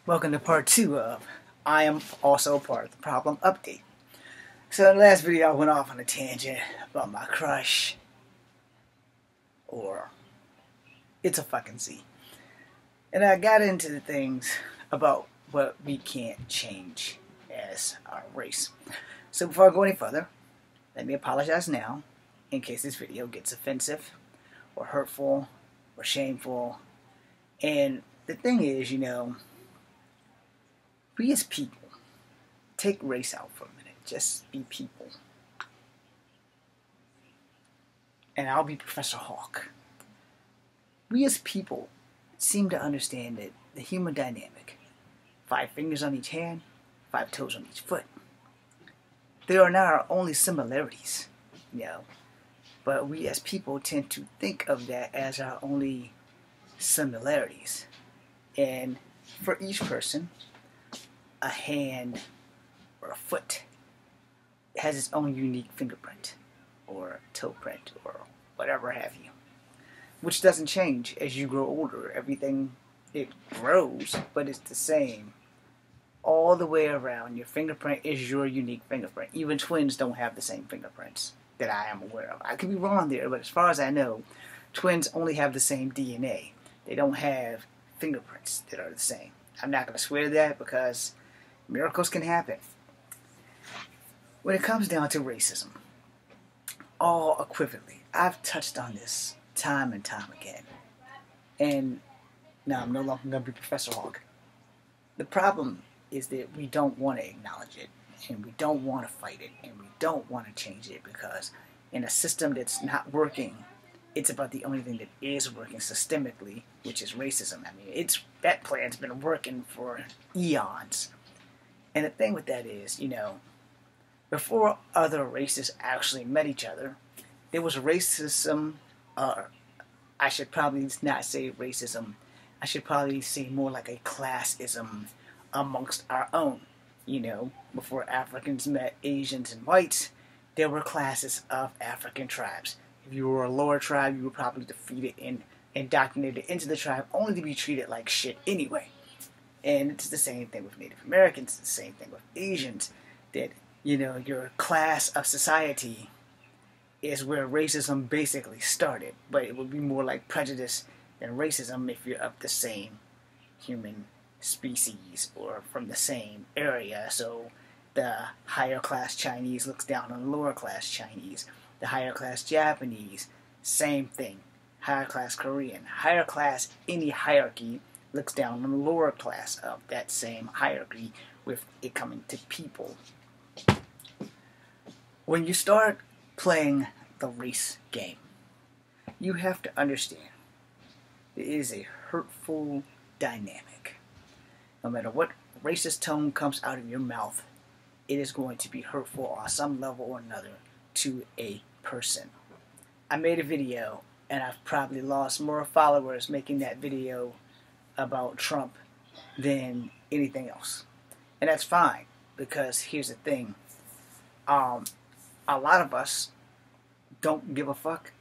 Welcome to part 2 of I am also part of the problem update. So in the last video I went off on a tangent about my crush, or it's a fucking Z. And I got into the things about what we can't change as our race. So before I go any further, let me apologize now in case this video gets offensive or hurtful or shameful. And the thing is, we as people, take race out for a minute, just be people. And I'll be Professor Hawk. We as people seem to understand that the human dynamic, 5 fingers on each hand, 5 toes on each foot. They are not our only similarities, but we as people tend to think of that as our only similarities. And for each person, a hand or a foot has its own unique fingerprint or toe print or whatever have you, which doesn't change as you grow older. Everything, it grows, but it's the same all the way around. Your fingerprint is your unique fingerprint. Even twins don't have the same fingerprints that I am aware of. I could be wrong there, but as far as I know, twins only have the same DNA. They don't have fingerprints that are the same. I'm not going to swear to that because miracles can happen. When it comes down to racism, all equivalently, I've touched on this time and time again. And now I'm no longer going to be Professor Hawk. The problem is that we don't want to acknowledge it, and we don't want to fight it, and we don't want to change it, because in a system that's not working, it's about the only thing that is working systemically, which is racism. I mean, that plan's been working for eons. And the thing with that is, before other races actually met each other, there was racism, I should probably not say racism, I should probably say more like a classism amongst our own. Before Africans met Asians and whites, there were classes of African tribes. If you were a lower tribe, you were probably defeated and indoctrinated into the tribe only to be treated like shit anyway. And it's the same thing with Native Americans, it's the same thing with Asians, that, your class of society is where racism basically started. But it would be more like prejudice than racism if you're of the same human species or from the same area. So the higher class Chinese looks down on the lower class Chinese. The higher class Japanese, same thing. Higher class Korean, higher class, any hierarchy looks down on the lower class of that same hierarchy, with it coming to people. When you start playing the race game, you have to understand it is a hurtful dynamic. No matter what racist tone comes out of your mouth, it is going to be hurtful on some level or another to a person. I made a video, and I've probably lost more followers making that video about Trump than anything else. And that's fine, because here's the thing. A lot of us don't give a fuck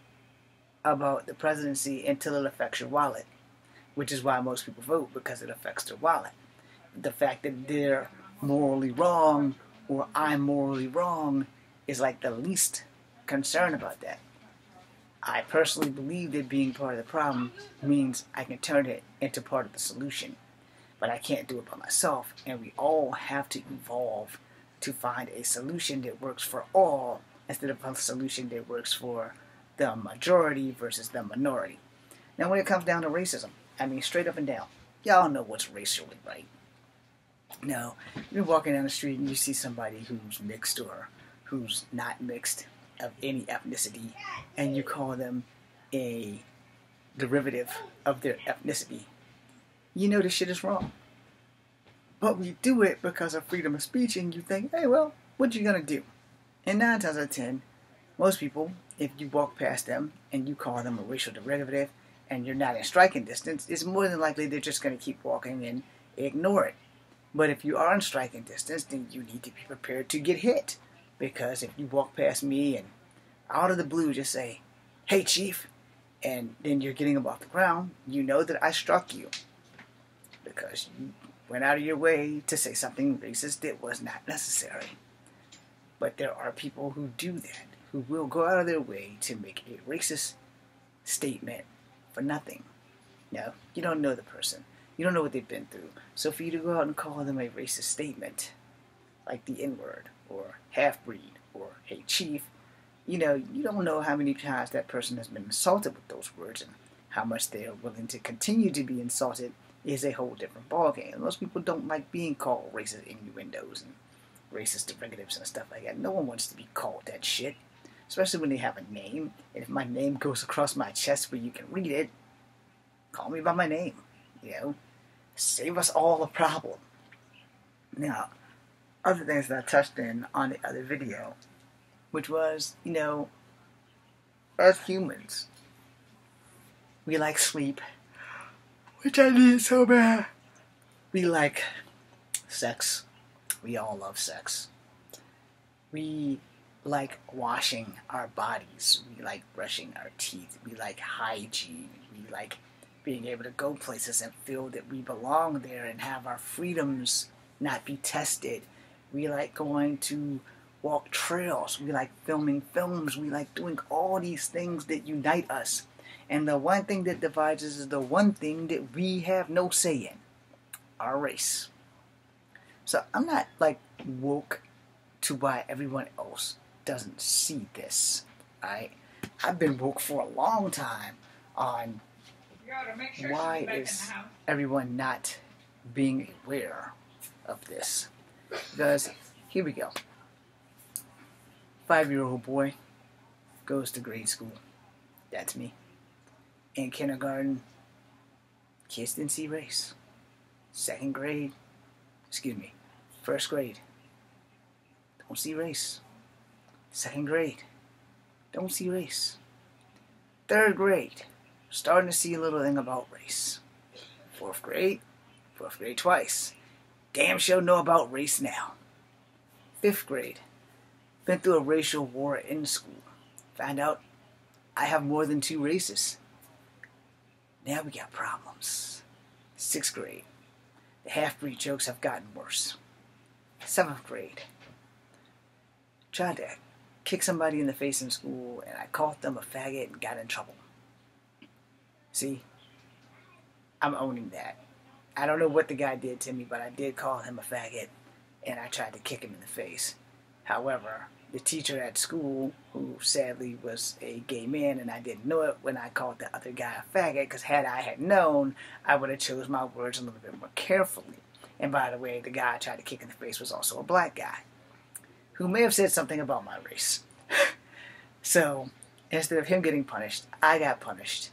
about the presidency until it affects your wallet, which is why most people vote, because it affects their wallet. The fact that they're morally wrong or I'm morally wrong is like the least concern about that. I personally believe that being part of the problem means I can turn it into part of the solution. But I can't do it by myself, and we all have to evolve to find a solution that works for all instead of a solution that works for the majority versus the minority. Now when it comes down to racism, I mean straight up and down, y'all know what's racially right. No, you're walking down the street and you see somebody who's mixed or who's not mixed of any ethnicity, and you call them a derivative of their ethnicity. You know this shit is wrong. But we do it because of freedom of speech, and you think, hey, well, what you gonna do? And 9 times out of 10, most people, if you walk past them and you call them a racial derivative and you're not in striking distance, it's more than likely they're just gonna keep walking and ignore it. But if you are in striking distance, then you need to be prepared to get hit. Because if you walk past me and out of the blue just say, hey chief, and then you're getting them off the ground, you know that I struck you. Because went out of your way to say something racist that was not necessary. But there are people who do that, who will go out of their way to make a racist statement for nothing. No, you don't know the person. You don't know what they've been through. So for you to go out and call them a racist statement, like the N-word, or half-breed, or hey chief, you don't know how many times that person has been insulted with those words, and how much they are willing to continue to be insulted is a whole different ballgame. Most people don't like being called racist innuendos and racist derivatives and stuff like that. No one wants to be called that shit, especially when they have a name. And if my name goes across my chest where you can read it, call me by my name. Save us all a problem. Now, other things that I touched on the other video, which was, as humans, we like sleep, which I need so bad. We like sex. We all love sex. We like washing our bodies. We like brushing our teeth. We like hygiene. We like being able to go places and feel that we belong there and have our freedoms not be tested. We like going to walk trails. We like filming films. We like doing all these things that unite us. And the one thing that divides us is the one thing that we have no say in: our race. So I'm not woke to why everyone else doesn't see this. I've been woke for a long time on why is everyone not being aware of this. Because here we go. 5-year-old boy goes to grade school. That's me. In kindergarten, kids didn't see race. First grade, don't see race. Second grade, don't see race. Third grade, starting to see a little thing about race. Fourth grade twice. Damn sure know about race now. Fifth grade, been through a racial war in school. Found out I have more than 2 races. Now we got problems. 6th grade, the half-breed jokes have gotten worse. 7th grade, tried to kick somebody in the face in school, and I called them a faggot and got in trouble. See, I'm owning that. I don't know what the guy did to me, but I did call him a faggot, and I tried to kick him in the face. However, the teacher at school, who sadly was a gay man, and I didn't know it when I called the other guy a faggot, because had I had known, I would have chose my words a little bit more carefully. And by the way, the guy I tried to kick in the face was also a black guy, who may have said something about my race. So, instead of him getting punished, I got punished.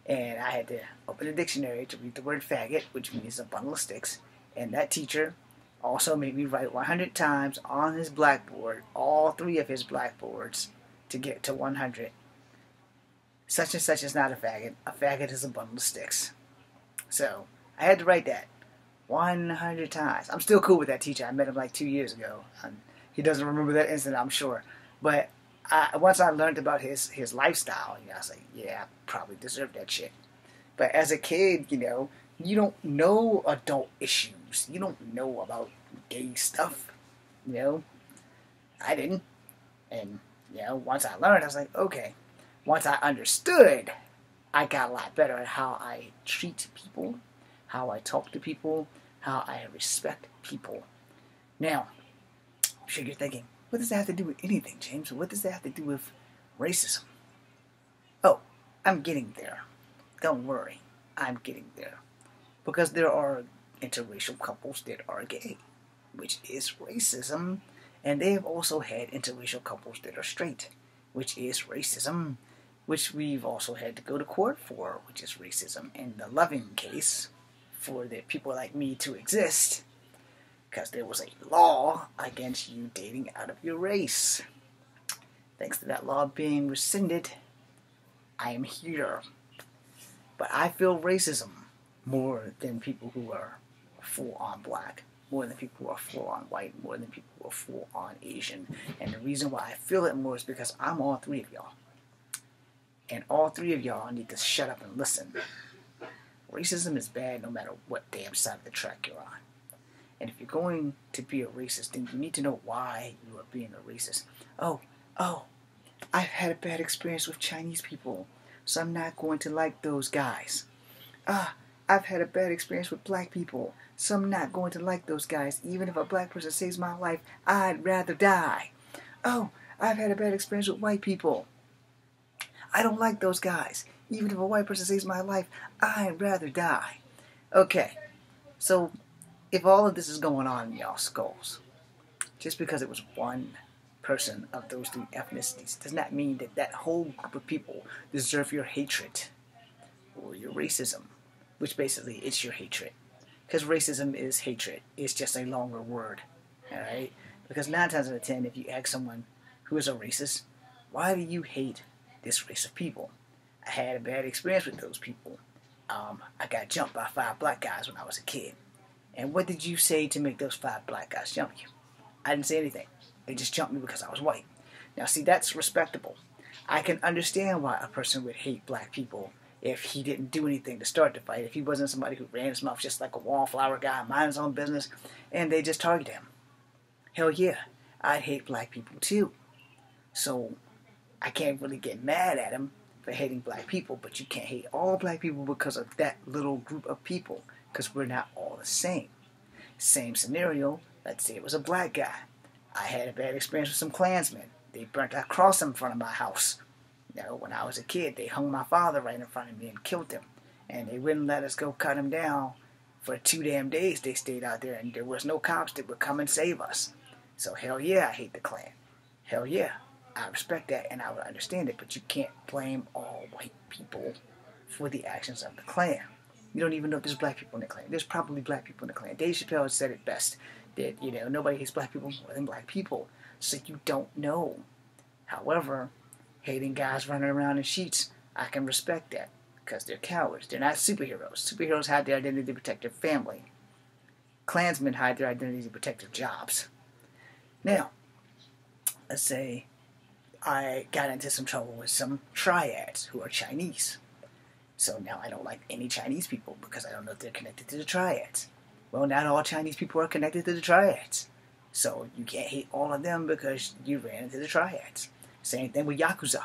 And I had to open a dictionary to read the word faggot, which means a bundle of sticks. And that teacher also made me write 100 times on his blackboard, all 3 of his blackboards, to get to 100. Such and such is not a faggot. A faggot is a bundle of sticks. So, I had to write that 100 times. I'm still cool with that teacher. I met him 2 years ago. He doesn't remember that incident, I'm sure. But once I learned about his lifestyle, I was like, yeah, I probably deserve that shit. But as a kid, you don't know adult issues. You don't know about gay stuff. I didn't. And, once I learned, I was like, okay. Once I understood, I got a lot better at how I treat people, how I talk to people, how I respect people. Now, I'm sure you're thinking, what does that have to do with anything, James? What does that have to do with racism? Oh, I'm getting there. Don't worry, I'm getting there. Because there are interracial couples that are gay, which is racism. And they have also had interracial couples that are straight, which is racism, which we've also had to go to court for, which is racism. In the loving case, for the people like me to exist, because there was a law against you dating out of your race. Thanks to that law being rescinded, I am here. But I feel racism more than people who are full-on black, more than people who are full-on white, more than people who are full-on Asian. And the reason why I feel it more is because I'm all 3 of y'all. And all 3 of y'all need to shut up and listen. Racism is bad no matter what damn side of the track you're on. And if you're going to be a racist, then you need to know why you are being a racist. Oh, I've had a bad experience with Chinese people, so I'm not going to like those guys. I've had a bad experience with black people, so I'm not going to like those guys. Even if a black person saves my life, I'd rather die. Oh, I've had a bad experience with white people. I don't like those guys. Even if a white person saves my life, I'd rather die. Okay, so if all of this is going on in y'all's skulls, just because it was one person of those three ethnicities does not mean that that whole group of people deserve your hatred or your racism, which basically it's your hatred. Because racism is hatred. It's just a longer word, alright? Because 9 times out of 10, if you ask someone who is a racist, why do you hate this race of people? I had a bad experience with those people. I got jumped by 5 black guys when I was a kid. And what did you say to make those 5 black guys jump you? I didn't say anything. They just jumped me because I was white. Now see, that's respectable. I can understand why a person would hate black people if he didn't do anything to start the fight. If he wasn't somebody who ran his mouth just like a wallflower guy, mind his own business, and they just targeted him. Hell yeah, I'd hate black people too. So I can't really get mad at him for hating black people, but you can't hate all black people because of that little group of people, because we're not all the same. Same scenario, let's say it was a black guy. I had a bad experience with some Klansmen. They burnt a cross in front of my house. You know, when I was a kid, they hung my father right in front of me and killed him. And they wouldn't let us go cut him down. For 2 damn days they stayed out there, and there was no cops that would come and save us. So hell yeah, I hate the Klan. Hell yeah, I respect that and I would understand it, but you can't blame all white people for the actions of the Klan. You don't even know if there's black people in the Klan. There's probably black people in the Klan. Dave Chappelle said it best, that, you know, nobody hates black people more than black people. So you don't know. However, hating guys running around in sheets, I can respect that, because they're cowards. They're not superheroes. Superheroes hide their identity to protect their family. Klansmen hide their identity to protect their jobs. Now, let's say I got into some trouble with some triads who are Chinese. So now I don't like any Chinese people because I don't know if they're connected to the triads. Well, not all Chinese people are connected to the triads. So you can't hate all of them because you ran into the triads. Same thing with Yakuza.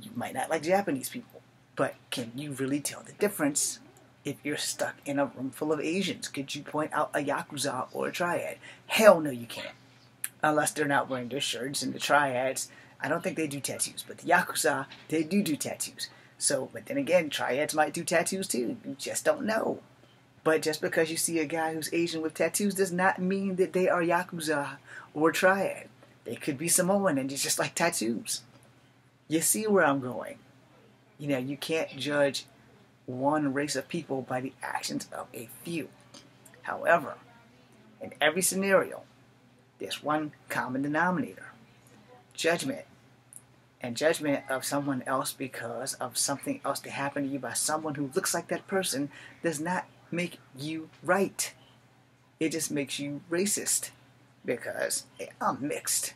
You might not like Japanese people, but can you really tell the difference if you're stuck in a room full of Asians? Could you point out a Yakuza or a triad? Hell no, you can't. Unless they're not wearing their shirts. And the triads, I don't think they do tattoos, but the Yakuza, they do tattoos. So, but then again, triads might do tattoos too. You just don't know. But just because you see a guy who's Asian with tattoos does not mean that they are Yakuza or triad. They could be Samoan and just like tattoos. You see where I'm going. You know, you can't judge one race of people by the actions of a few. However, in every scenario, there's one common denominator. Judgment. And judgment of someone else because of something else that happened to you by someone who looks like that person does not make you right. It just makes you racist because I'm mixed.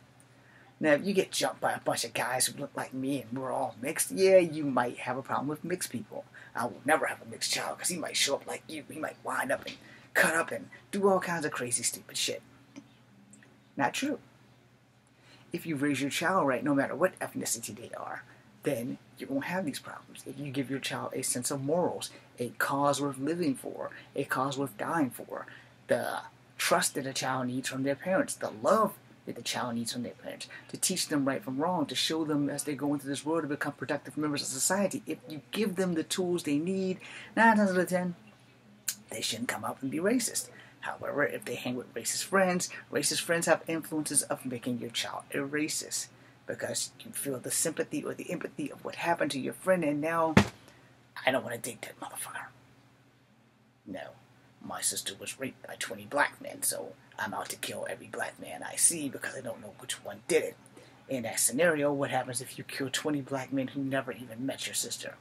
Now, if you get jumped by a bunch of guys who look like me and we're all mixed, yeah, you might have a problem with mixed people. I will never have a mixed child because he might show up like you. He might wind up and cut up and do all kinds of crazy, stupid shit. Not true. If you raise your child right, no matter what ethnicity they are, then you won't have these problems. If you give your child a sense of morals, a cause worth living for, a cause worth dying for, the trust that a child needs from their parents, the love that the child needs from their parents, to teach them right from wrong, to show them as they go into this world to become productive members of society. If you give them the tools they need, 9 times out of 10, they shouldn't come up and be racist. However, if they hang with racist friends have influences of making your child a racist because you feel the sympathy or the empathy of what happened to your friend, and now I don't want to date that motherfucker. No, my sister was raped by 20 black men, so I'm out to kill every black man I see because I don't know which one did it. In that scenario, what happens if you kill 20 black men who never even met your sister?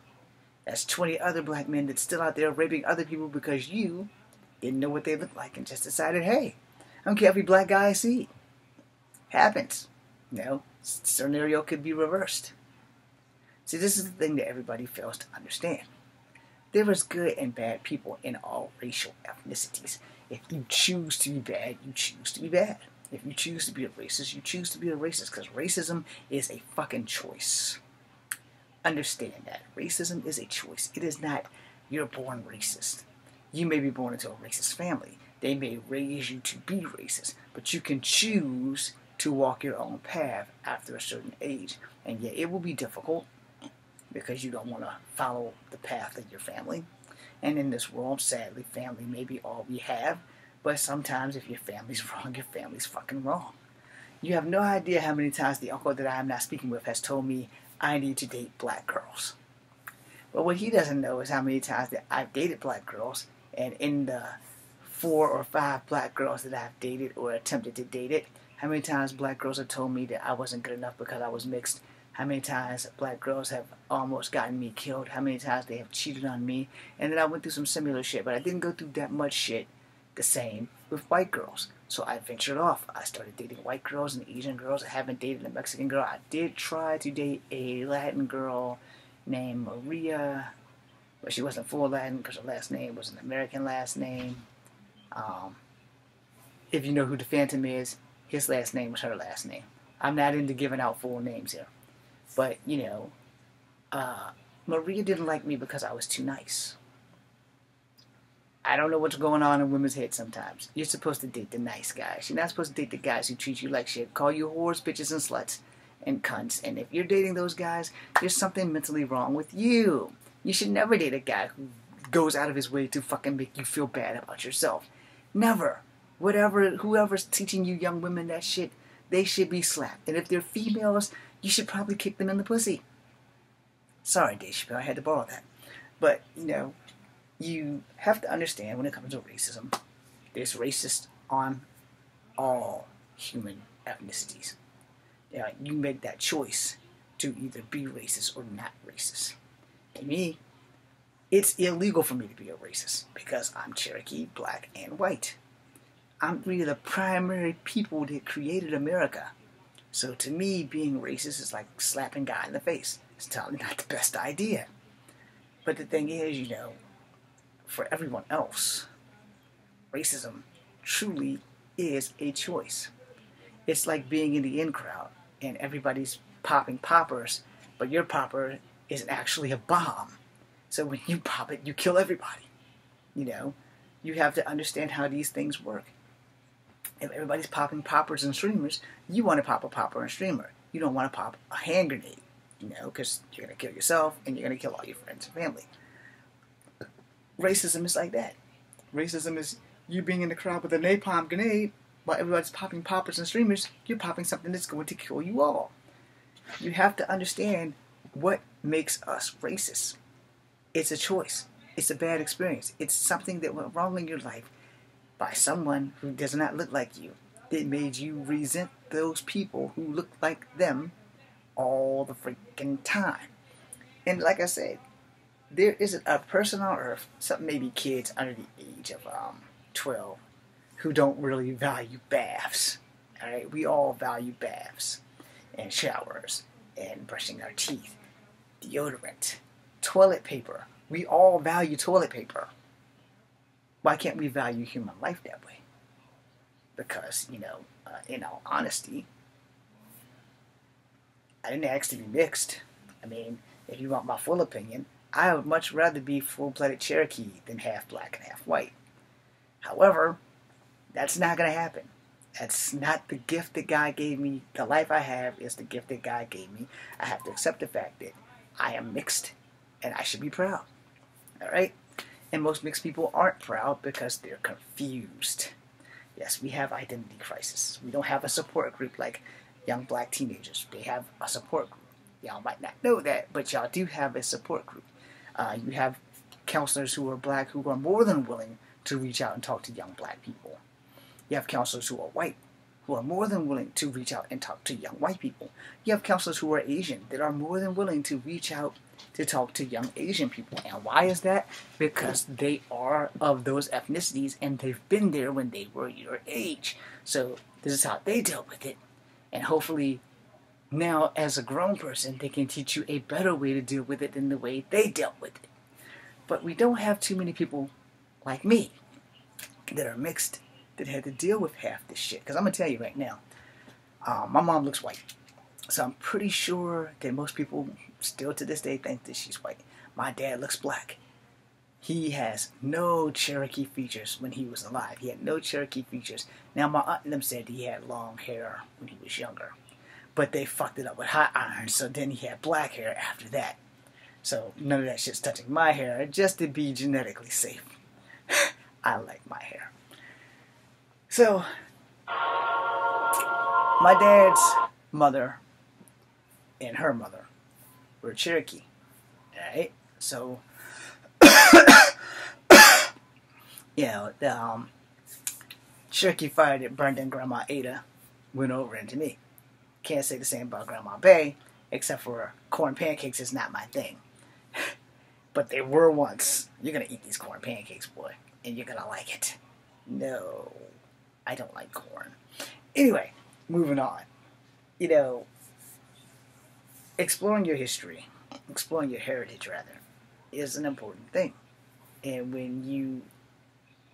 That's 20 other black men that's still out there raping other people because you didn't know what they looked like and just decided, hey, I don't care every black guy I see. Happens. You know, scenario could be reversed. See, this is the thing that everybody fails to understand. There is good and bad people in all racial ethnicities. If you choose to be bad, you choose to be bad. If you choose to be a racist, you choose to be a racist, because racism is a fucking choice. Understand that. Racism is a choice. It is not you're born racist. You may be born into a racist family. They may raise you to be racist, but you can choose to walk your own path after a certain age. And yet it will be difficult because you don't want to follow the path of your family. And in this world, sadly, family may be all we have, but sometimes if your family's wrong, your family's fucking wrong. You have no idea how many times the uncle that I am not speaking with has told me I need to date black girls. But what he doesn't know is how many times that I've dated black girls, and in the 4 or 5 black girls that I've dated or attempted to date it, how many times black girls have told me that I wasn't good enough because I was mixed. How many times black girls have almost gotten me killed. How many times they have cheated on me. And then I went through some similar shit, but I didn't go through that much shit the same with white girls. So I ventured off. I started dating white girls and Asian girls. I haven't dated a Mexican girl. I did try to date a Latin girl named Maria, but she wasn't full Latin because her last name was an American last name. If you know who the Phantom is, his last name was her last name. I'm not into giving out full names here. But, you know, Maria didn't like me because I was too nice. I don't know what's going on in women's heads sometimes. You're supposed to date the nice guys. You're not supposed to date the guys who treat you like shit, call you whores, bitches, and sluts, and cunts. And if you're dating those guys, there's something mentally wrong with you. You should never date a guy who goes out of his way to fucking make you feel bad about yourself. Never. Whoever's teaching you young women that shit, they should be slapped. And if they're females, you should probably kick them in the pussy. Sorry, Dave Chappelle, I had to borrow that. But, you know, you have to understand when it comes to racism, there's racist on all human ethnicities. You make that choice to either be racist or not racist. To me, it's illegal for me to be a racist because I'm Cherokee, black, and white. I'm really the primary people that created America. So to me, being racist is like slapping a guy in the face. It's totally not the best idea. But the thing is, you know, for everyone else, racism truly is a choice. It's like being in the in crowd and everybody's popping poppers, but your popper isn't actually a bomb. So when you pop it, you kill everybody. You know, you have to understand how these things work. If everybody's popping poppers and streamers, you want to pop a popper and streamer. You don't want to pop a hand grenade, you know, because you're going to kill yourself and you're going to kill all your friends and family. Racism is like that. Racism is you being in the crowd with a napalm grenade while everybody's popping poppers and streamers. You're popping something that's going to kill you all. You have to understand what makes us racist. It's a choice. It's a bad experience. It's something that went wrong in your life by someone who does not look like you. It made you resent those people who look like them all the freaking time. And like I said, there isn't a person on earth, some maybe kids under the age of 12, who don't really value baths. Alright, we all value baths and showers and brushing our teeth, deodorant, toilet paper. We all value toilet paper. Why can't we value human life that way? Because, you know, in all honesty, I didn't ask to be mixed. I mean, if you want my full opinion, I would much rather be full-blooded Cherokee than half black and half white. However, that's not going to happen. That's not the gift that God gave me. The life I have is the gift that God gave me. I have to accept the fact that I am mixed, and I should be proud. Alright? And most mixed people aren't proud because they're confused. Yes, we have identity crisis. We don't have a support group like young black teenagers. They have a support group. Y'all might not know that, but y'all do have a support group. You have counselors who are black who are more than willing to reach out and talk to young black people. You have counselors who are white who are more than willing to reach out and talk to young white people. You have counselors who are Asian that are more than willing to reach out to talk to young Asian people. And why is that? Because they are of those ethnicities and they've been there when they were your age. So this is how they dealt with it. And hopefully now as a grown person they can teach you a better way to deal with it than the way they dealt with it. But we don't have too many people like me. that are mixed that had to deal with half this shit. Because I'm going to tell you right now, my mom looks white. So I'm pretty sure that most people still to this day think that she's white. My dad looks black. He has no Cherokee features when he was alive. He had no Cherokee features. Now, my aunt and them said he had long hair when he was younger. But they fucked it up with hot iron, so then he had black hair after that. So none of that shit's touching my hair, just to be genetically safe. I like my hair. So, my dad's mother and her mother were Cherokee. Alright? So, you know, the Cherokee fire that burned in Grandma Ada went over into me. Can't say the same about Grandma Bay, except for corn pancakes is not my thing. But they were once. You're going to eat these corn pancakes, boy, and you're going to like it. No, I don't like corn. Anyway, moving on. You know, exploring your history, exploring your heritage, rather, is an important thing. And when you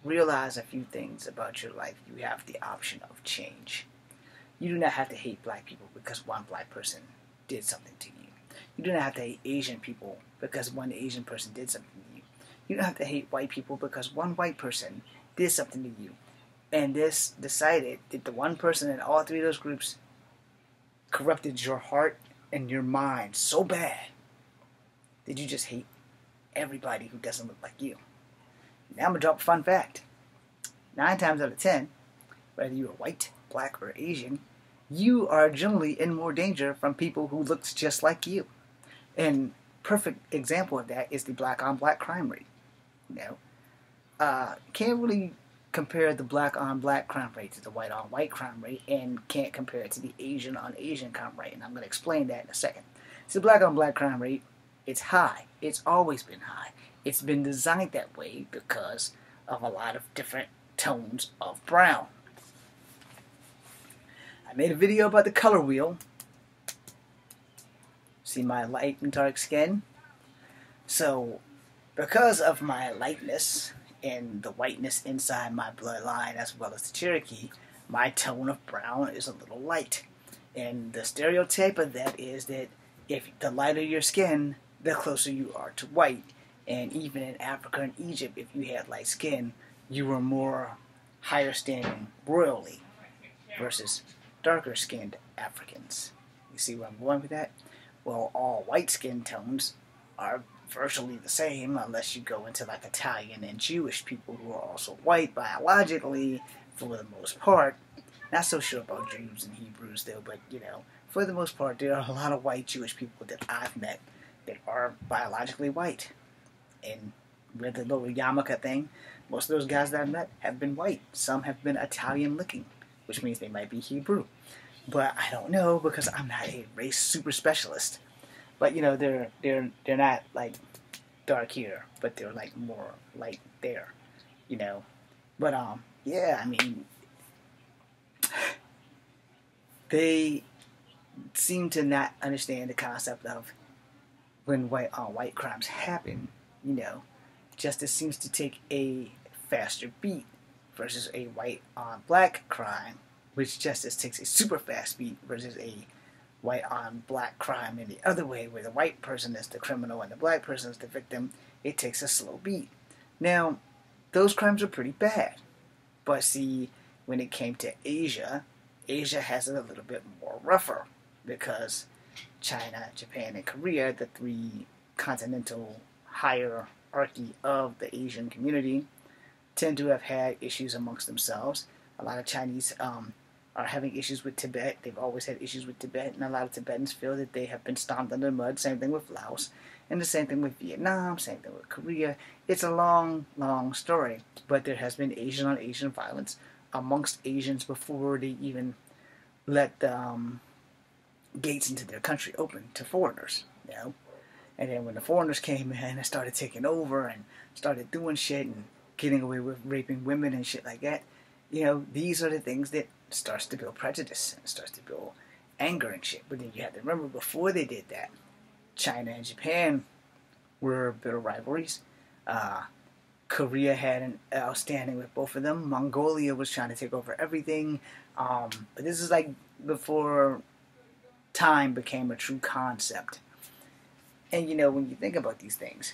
realize a few things about your life, you have the option of change. You do not have to hate black people because one black person did something to you. You do not have to hate Asian people because one Asian person did something to you. You don't have to hate white people because one white person did something to you. And this decided that the one person in all three of those groups corrupted your heart and your mind so bad that you just hate everybody who doesn't look like you. Now I'm going to drop a fun fact. 9 times out of 10, whether you are white, black, or Asian, you are generally in more danger from people who look just like you. And perfect example of that is the black-on-black crime rate. You know, can't really compare the black-on-black crime rate to the white-on-white crime rate, and can't compare it to the Asian-on-Asian crime rate. And I'm going to explain that in a second. So the black-on-black crime rate, it's high. It's always been high. It's been designed that way because of a lot of different tones of brown. I made a video about the color wheel. See my light and dark skin? So, because of my lightness and the whiteness inside my bloodline as well as the Cherokee, my tone of brown is a little light. And the stereotype of that is that if the lighter your skin, the closer you are to white. And even in Africa and Egypt, if you had light skin, you were more higher standing royally versus darker skinned Africans. You see where I'm going with that? Well, all white skin tones are virtually the same unless you go into like Italian and Jewish people who are also white biologically for the most part. Not so sure about Jews and Hebrews though, but you know, for the most part there are a lot of white Jewish people that I've met that are biologically white. And with the little yarmulke thing, most of those guys that I've met have been white. Some have been Italian looking, which means they might be Hebrew. But I don't know because I'm not a race super specialist. But you know, they're not like dark here, but they're like more light there, you know. But yeah, I mean, they seem to not understand the concept of when white on white crimes happen. You know, justice seems to take a faster beat versus a white on black crime, which justice takes a super fast beat versus a white on black crime in the other way, where the white person is the criminal and the black person is the victim. It takes a slow beat. Now, those crimes are pretty bad. But see, when it came to Asia, Asia has it a little bit more rougher because China, Japan, and Korea, the three continental hierarchy of the Asian community, tend to have had issues amongst themselves. A lot of Chinese are having issues with Tibet. They've always had issues with Tibet, and a lot of Tibetans feel that they have been stomped under the mud. Same thing with Laos, and the same thing with Vietnam, same thing with Korea. It's a long, long story, but there has been Asian-on-Asian violence amongst Asians before they even let the gates into their country open to foreigners, you know? And then when the foreigners came in and started taking over and started doing shit and getting away with raping women and shit like that, you know, these are the things that starts to build prejudice and starts to build anger and shit. But then you have to remember, before they did that, China and Japan were bitter rivalries. Korea had an outstanding with both of them. Mongolia was trying to take over everything. But this is like before time became a true concept. And when you think about these things,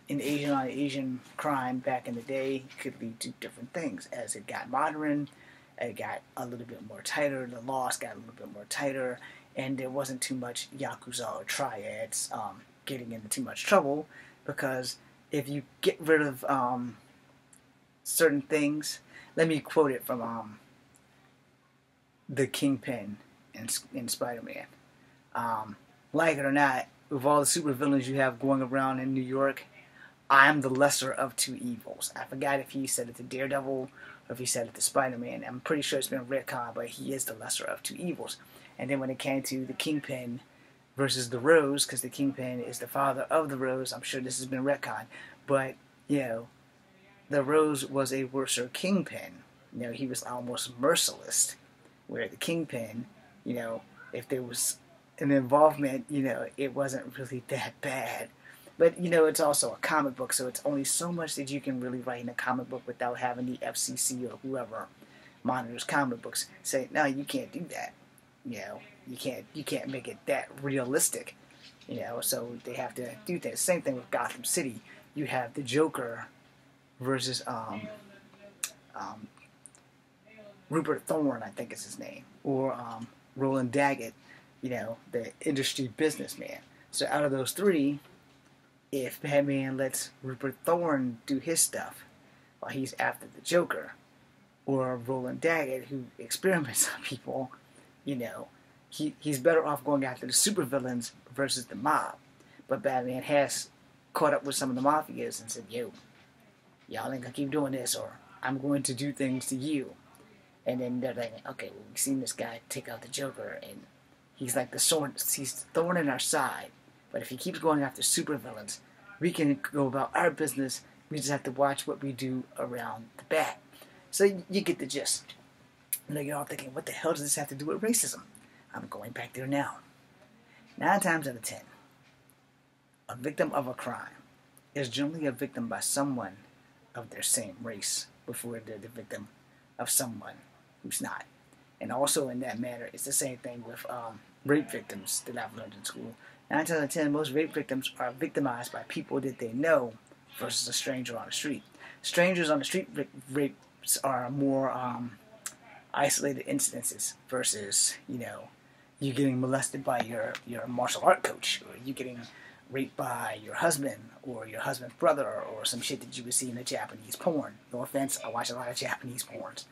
in Asian on Asian crime back in the day could lead to different things. As it got modern, it got a little bit more tighter, the laws got a little bit more tighter, and there wasn't too much Yakuza or triads getting into too much trouble, because if you get rid of certain things, let me quote it from the Kingpin in Spider-Man. Like it or not, with all the supervillains you have going around in New York, I'm the lesser of two evils. I forgot if he said it to Daredevil or if he said it to Spider-Man. I'm pretty sure it's been retconned, but he is the lesser of two evils. And then when it came to the Kingpin versus the Rose, because the Kingpin is the father of the Rose, I'm sure this has been retconned. But, the Rose was a worser Kingpin. He was almost merciless. Where the Kingpin, if there was an involvement, it wasn't really that bad. But, it's also a comic book, so it's only so much that you can really write in a comic book without having the FCC or whoever monitors comic books say, no, you can't do that. You can't make it that realistic. So they have to do that. Same thing with Gotham City. You have the Joker versus Rupert Thorne, I think is his name, or Roland Daggett, the industry businessman. So out of those three, if Batman lets Rupert Thorne do his stuff while he's after the Joker, or Roland Daggett, who experiments on people, he's better off going after the supervillains versus the mob. But Batman has caught up with some of the mafias and said, yo, y'all ain't gonna keep doing this, or I'm going to do things to you. And then they're thinking, okay, well, we've seen this guy take out the Joker, and he's like the sword, he's thorn in our side. But if he keeps going after supervillains, we can go about our business. We just have to watch what we do around the bat. So you get the gist. You're all thinking, what the hell does this have to do with racism? I'm going back there now. 9 times out of 10, a victim of a crime is generally a victim by someone of their same race before they're the victim of someone who's not. And also in that matter, it's the same thing with rape victims that I've learned in school. 9 times out of 10, most rape victims are victimized by people that they know versus a stranger on the street. Strangers on the street rapes are more isolated incidences versus, you getting molested by your martial art coach, or you getting raped by your husband or your husband's brother, or some shit that you would see in a Japanese porn. No offense, I watch a lot of Japanese porns.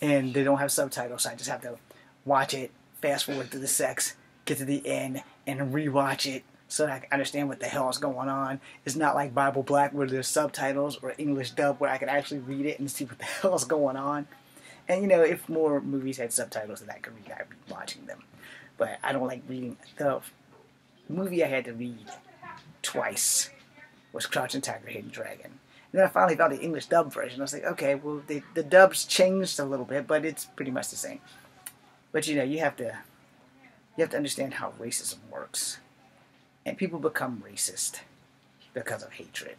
And they don't have subtitles, so I just have to watch it, fast forward through the sex, get to the end, and rewatch it so that I can understand what the hell is going on. It's not like Bible Black where there's subtitles, or English dub where I can actually read it and see what the hell is going on. And if more movies had subtitles that I could read, I'd be watching them. But I don't like reading. The movie I had to read twice was Crouching Tiger, Hidden Dragon. And then I finally found the English dub version. I was like, okay, well, the dubs changed a little bit, but it's pretty much the same. But you have to understand how racism works. And people become racist because of hatred.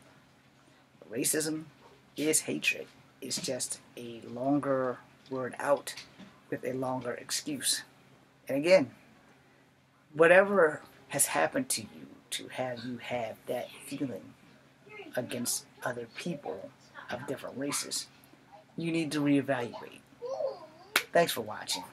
Racism is hatred. It's just a longer word out with a longer excuse. And again, whatever has happened to you to have you have that feeling against other people of different races, you need to reevaluate. Thanks for watching.